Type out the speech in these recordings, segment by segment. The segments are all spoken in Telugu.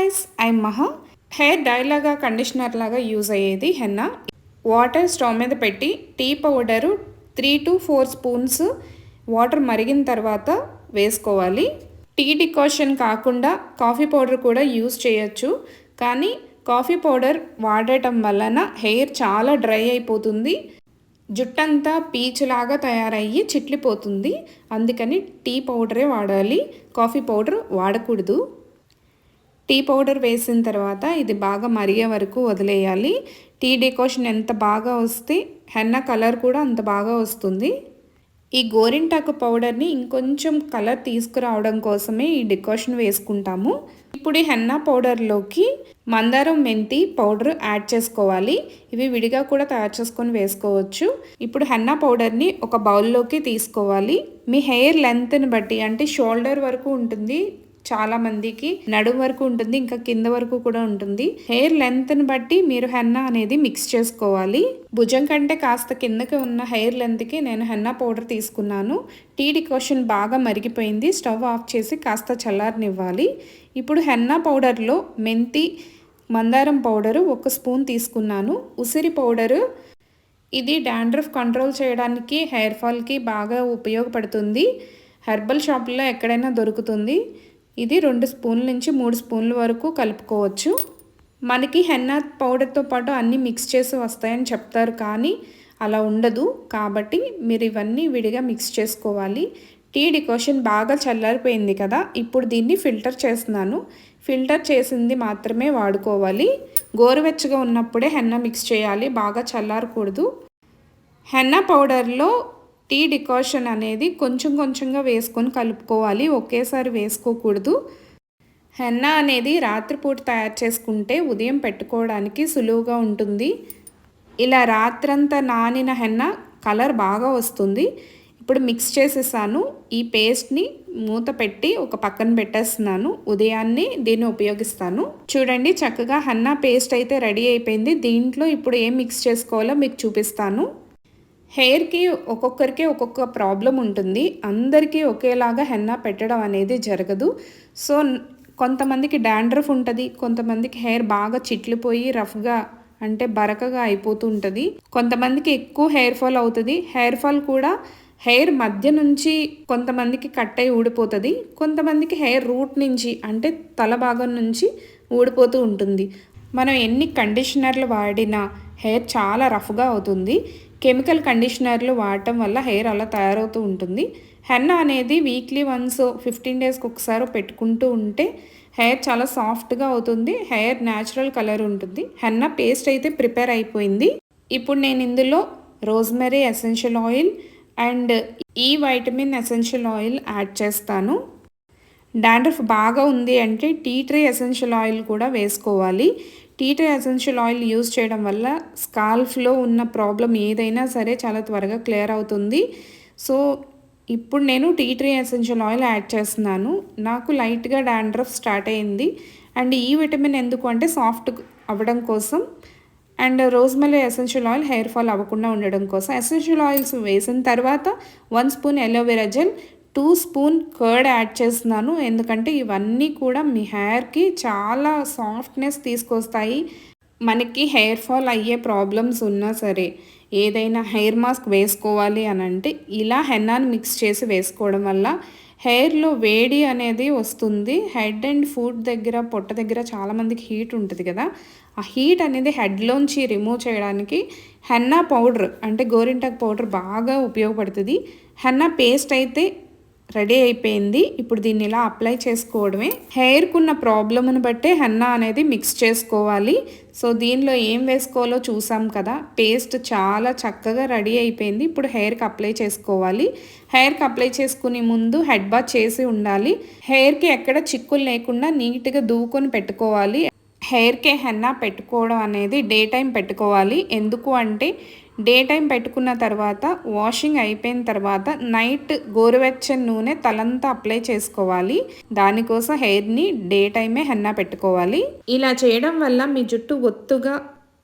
Guys, I'm Maha. Hair dye లాగా కండిషనర్ లాగా యూజ్ అయ్యేది హెన్నా. వాటర్ స్టవ్ మీద పెట్టి tea powder 3 to 4 spoons water మరిగిన తర్వాత వేసుకోవాలి. టీ డికాషన్ కాకుండా కాఫీ పౌడర్ కూడా యూజ్ చేయొచ్చు. కానీ కాఫీ పౌడర్ వాడటం వలన హెయిర్ చాలా డ్రై అయిపోతుంది, జుట్టంతా పీచులాగా తయారయ్యి చిట్లిపోతుంది. అందుకని టీ పౌడరే వాడాలి, కాఫీ పౌడర్ వాడకూడదు. టీ పౌడర్ వేసిన తర్వాత ఇది బాగా మరిగే వరకు వదిలేయాలి. టీ డికాషన్ ఎంత బాగా వస్తే హెన్నా కలర్ కూడా అంత బాగా వస్తుంది. ఈ గోరింటాకు పౌడర్ని ఇంకొంచెం కలర్ తీసుకురావడం కోసమే ఈ డికాషన్ వేసుకుంటాము. ఇప్పుడు ఈ హెన్నా పౌడర్లోకి మందారం మెంతి పౌడర్ యాడ్ చేసుకోవాలి. ఇవి విడిగా కూడా తయారు చేసుకొని వేసుకోవచ్చు. ఇప్పుడు హెన్నా పౌడర్ని ఒక బౌల్లోకి తీసుకోవాలి. మీ హెయిర్ లెంత్ని బట్టి, అంటే షోల్డర్ వరకు ఉంటుంది, చాలా మందికి నడుము వరకు ఉంటుంది, ఇంకా కింద వరకు కూడా ఉంటుంది. హెయిర్ లెంత్ని బట్టి మీరు హెన్నా అనేది మిక్స్ చేసుకోవాలి. భుజం కంటే కాస్త కిందకి ఉన్న హెయిర్ లెంత్కి నేను హెన్నా పౌడర్ తీసుకున్నాను. టీ డికాషన్ బాగా మరిగిపోయింది. స్టవ్ ఆఫ్ చేసి కాస్త చల్లారనివ్వాలి. ఇప్పుడు హెన్నా పౌడర్లో మెంతి, మందారం పౌడరు 1 స్పూన్ తీసుకున్నాను. ఉసిరి పౌడరు, ఇది డాండ్రఫ్ కంట్రోల్ చేయడానికి, హెయిర్ ఫాల్కి బాగా ఉపయోగపడుతుంది. హెర్బల్ షాప్లో ఎక్కడైనా దొరుకుతుంది. ఇది 2 స్పూన్ల నుంచి 3 స్పూన్ల వరకు కలుపుకోవచ్చు. మనకి హెన్నా పౌడర్తో పాటు అన్నీ మిక్స్ చేసి వస్తాయని చెప్తారు, కానీ అలా ఉండదు. కాబట్టి మీరు ఇవన్నీ విడిగా మిక్స్ చేసుకోవాలి. టీ డికాషన్ బాగా చల్లారిపోయింది కదా, ఇప్పుడు దీన్ని ఫిల్టర్ చేస్తున్నాను. ఫిల్టర్ చేసింది మాత్రమే వాడుకోవాలి. గోరువెచ్చగా ఉన్నప్పుడే హెన్నా మిక్స్ చేయాలి, బాగా చల్లారకూడదు. హెన్నా పౌడర్లో టీ డికాషన్ అనేది కొంచెం కొంచెంగా వేసుకొని కలుపుకోవాలి, ఒకేసారి వేసుకోకూడదు. హెన్నా అనేది రాత్రిపూట తయారు చేసుకుంటే ఉదయం పెట్టుకోవడానికి సులువుగా ఉంటుంది. ఇలా రాత్రంతా నానిన హెన్నా కలర్ బాగా వస్తుంది. ఇప్పుడు మిక్స్ చేసేసాను. ఈ పేస్ట్ని మూత పెట్టి ఒక పక్కన పెట్టేస్తున్నాను. ఉదయాన్నే దీన్ని ఉపయోగిస్తాను. చూడండి, చక్కగా హెన్నా పేస్ట్ అయితే రెడీ అయిపోయింది. దీంట్లో ఇప్పుడు ఏం మిక్స్ చేసుకోవాలో మీకు చూపిస్తాను. హెయిర్కి ఒక్కొక్కరికి ఒక్కొక్క ప్రాబ్లం ఉంటుంది. అందరికీ ఒకేలాగా హెన్నా పెట్టడం అనేది జరగదు. సో కొంతమందికి డాండ్రఫ్ ఉంటుంది, కొంతమందికి హెయిర్ బాగా చిట్లిపోయి రఫ్గా, అంటే బరకగా అయిపోతూ ఉంటుంది. కొంతమందికి ఎక్కువ హెయిర్ ఫాల్ అవుతుంది. హెయిర్ ఫాల్ కూడా హెయిర్ మధ్య నుంచి కొంతమందికి కట్ అయి ఊడిపోతుంది, కొంతమందికి హెయిర్ రూట్ నుంచి, అంటే తల భాగం నుంచి ఊడిపోతూ ఉంటుంది. మనం ఎన్ని కండిషనర్లు వాడినా హెయిర్ చాలా రఫ్గా అవుతుంది. కెమికల్ కండిషనర్లు వాడటం వల్ల హెయిర్ అలా తయారవుతూ ఉంటుంది. హెన్నా అనేది వీక్లీ వన్స్ 15 డేస్కి ఒకసారి పెట్టుకుంటూ ఉంటే హెయిర్ చాలా సాఫ్ట్గా అవుతుంది. హెయిర్ న్యాచురల్ కలర్ ఉంటుంది. హెన్నా పేస్ట్ అయితే ప్రిపేర్ అయిపోయింది. ఇప్పుడు నేను ఇందులో రోజ్మెరీ ఎసెన్షియల్ ఆయిల్ అండ్ ఈ వైటమిన్ ఎసెన్షియల్ ఆయిల్ యాడ్ చేస్తాను. డాండ్రఫ్ బాగా ఉంది అంటే టీ ట్రీ ఎసెన్షియల్ ఆయిల్ కూడా వేసుకోవాలి. Tea tree essential oil use చేయడం వల్ల స్కాల్ఫ్లో ఉన్న ప్రాబ్లం ఏదైనా సరే చాలా త్వరగా క్లియర్ అవుతుంది. సో ఇప్పుడు నేను tea tree essential oil add చేస్తున్నాను. నాకు లైట్గా డాండ్రఫ్ స్టార్ట్ అయింది. అండ్ ఈ విటమిన్ ఎందుకు అంటే సాఫ్ట్ అవ్వడం కోసం, and rosemary essential oil hair fall అవ్వకుండా ఉండడం కోసం. ఎసెన్షియల్ ఆయిల్స్ వేసిన తర్వాత 1 spoon aloe vera gel, 2 spoon curd add చేస్తున్నాను. ఎందుకంటే ఇవన్నీ కూడా మీ హెయిర్కి చాలా సాఫ్ట్నెస్ తీసుకొస్తాయి. మనకి హెయిర్ ఫాల్ అయ్యే ప్రాబ్లమ్స్ ఉన్నా సరే, ఏదైనా హెయిర్ మాస్క్ వేసుకోవాలి అని అంటే ఇలా హెన్నాని మిక్స్ చేసి వేసుకోవడం వల్ల హెయిర్లో వేడి అనేది వస్తుంది. హెడ్ అండ్ ఫుట్ దగ్గర, పొట్ట దగ్గర చాలామందికి హీట్ ఉంటుంది కదా, ఆ హీట్ అనేది హెడ్లోంచి రిమూవ్ చేయడానికి హెన్నా పౌడర్, అంటే గోరింటాకు పౌడర్ బాగా ఉపయోగపడుతుంది. హెన్నా పేస్ట్ అయితే రెడీ అయిపోయింది. ఇప్పుడు దీన్ని ఇలా అప్లై చేసుకోవడమే. హెయిర్కి ఉన్న ప్రాబ్లమ్ని బట్టే హెన్నా అనేది మిక్స్ చేసుకోవాలి. సో దీనిలో ఏం వేసుకోవాలో చూసాం కదా, పేస్ట్ చాలా చక్కగా రెడీ అయిపోయింది. ఇప్పుడు హెయిర్కి అప్లై చేసుకోవాలి. హెయిర్కి అప్లై చేసుకునే ముందు హెడ్ బాత్ చేసి ఉండాలి. హెయిర్కి ఎక్కడ చిక్కులు లేకుండా నీట్గా దూకొని పెట్టుకోవాలి. హెయిర్కి హెన్నా పెట్టుకోవడం అనేది డే టైం పెట్టుకోవాలి. ఎందుకు అంటే డే టైం పెట్టుకున్న తర్వాత వాషింగ్ అయిపోయిన తర్వాత నైట్ గోరువెచ్చని నూనె తలంతా అప్లై చేసుకోవాలి. దానికోసం హెయిర్ని డే టైమే హెన్నా పెట్టుకోవాలి. ఇలా చేయడం వల్ల మీ జుట్టు ఒత్తుగా,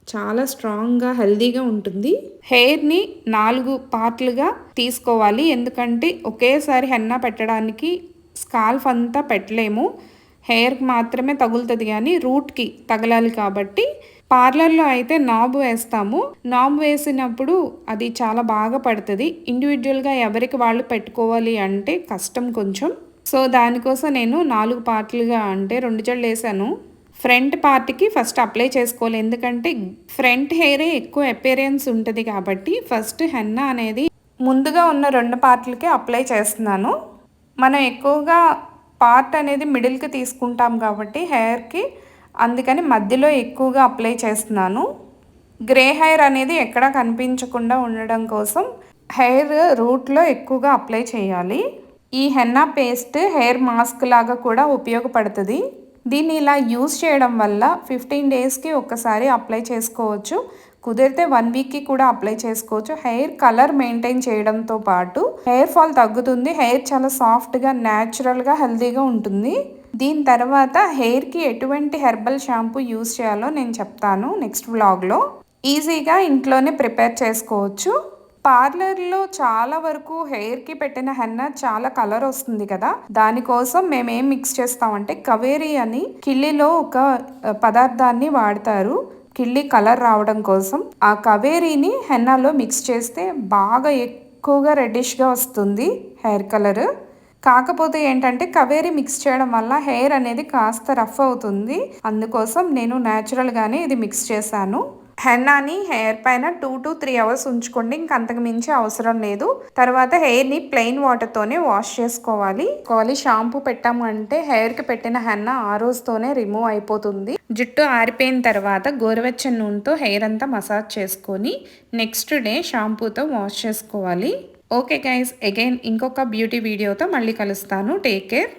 చాలా స్ట్రాంగ్గా, హెల్దీగా ఉంటుంది. హెయిర్ని 4 పార్ట్లుగా తీసుకోవాలి. ఎందుకంటే ఒకేసారి హెన్నా పెట్టడానికి స్కాల్ఫ్ అంతా పెట్టలేము. హెయిర్కి మాత్రమే తగులుతుంది కానీ రూట్కి తగలాలి కాబట్టి పార్లర్లో అయితే నాబ్ వేస్తాము. నాబ్ వేసినప్పుడు అది చాలా బాగా పడుతుంది. ఇండివిజువల్గా ఎవరికి వాళ్ళు పెట్టుకోవాలి అంటే కష్టం కొంచెం. సో దానికోసం నేను 4 పార్ట్లుగా అంటే 2 జడలు వేసాను. ఫ్రంట్ పార్ట్కి ఫస్ట్ అప్లై చేసుకోవాలి, ఎందుకంటే ఫ్రంట్ హెయిరే ఎక్కువ అపియరెన్స్ ఉంటుంది కాబట్టి ఫస్ట్ హెన్నా అనేది ముందుగా ఉన్న 2 పార్ట్లకే అప్లై చేస్తున్నాను. మనం ఎక్కువగా పార్ట్ అనేది మిడిల్కి తీసుకుంటాం కాబట్టి హెయిర్కి, అందుకని మధ్యలో ఎక్కువగా అప్లై చేస్తున్నాను. గ్రే హెయిర్ అనేది ఎక్కడా కనిపించకుండా ఉండడం కోసం హెయిర్ రూట్లో ఎక్కువగా అప్లై చేయాలి. ఈ హెన్నా పేస్ట్ హెయిర్ మాస్క్ లాగా కూడా ఉపయోగపడుతుంది. దీన్ని ఇలా యూస్ చేయడం వల్ల 15 డేస్కి ఒక్కసారి అప్లై చేసుకోవచ్చు. కుదిరితే 1 వీక్కి కూడా అప్లై చేసుకోవచ్చు. హెయిర్ కలర్ మెయింటైన్ చేయడంతో పాటు హెయిర్ ఫాల్ తగ్గుతుంది. హెయిర్ చాలా సాఫ్ట్గా, న్యాచురల్గా, హెల్తీగా ఉంటుంది. దీని తర్వాత హెయిర్కి ఎటువంటి హెర్బల్ షాంపూ యూస్ చేయాలో నేను చెప్తాను నెక్స్ట్ వ్లాగ్లో. ఈజీగా ఇంట్లోనే ప్రిపేర్ చేసుకోవచ్చు. పార్లర్లో చాలా వరకు హెయిర్కి పెట్టిన హెన్నా చాలా కలర్ వస్తుంది కదా, దానికోసం మేము ఏం మిక్స్ చేస్తామంటే కవేరీ అని కిల్లీలో ఒక పదార్థాన్ని వాడతారు కిల్లీ కలర్ రావడం కోసం. ఆ కవేరీని హెన్నాలో మిక్స్ చేస్తే బాగా ఎక్కువగా రెడ్డిష్గా వస్తుంది హెయిర్ కలర్. కాకపోతే ఏంటంటే కవేరీ మిక్స్ చేయడం వల్ల హెయిర్ అనేది కాస్త రఫ్ అవుతుంది. అందుకోసం నేను న్యాచురల్గానే ఇది మిక్స్ చేశాను. హెన్నాని హెయిర్ పైన 2 to 3 అవర్స్ ఉంచుకోండి, ఇంకంతకు మించి అవసరం లేదు. తర్వాత హెయిర్ని ప్లెయిన్ వాటర్తోనే వాష్ చేసుకోవాలి. షాంపూ పెట్టాము అంటే హెయిర్కి పెట్టిన హెన్నా ఆ రోజుతోనే రిమూవ్ అయిపోతుంది. జుట్టు ఆరిపోయిన తర్వాత గోరువెచ్చని నూనెతో హెయిర్ అంతా మసాజ్ చేసుకొని నెక్స్ట్ డే షాంపూతో వాష్ చేసుకోవాలి. ఓకే గైస్, అగైన్ ఇంకొక బ్యూటీ వీడియోతో మళ్ళీ కలుస్తాను. Take care.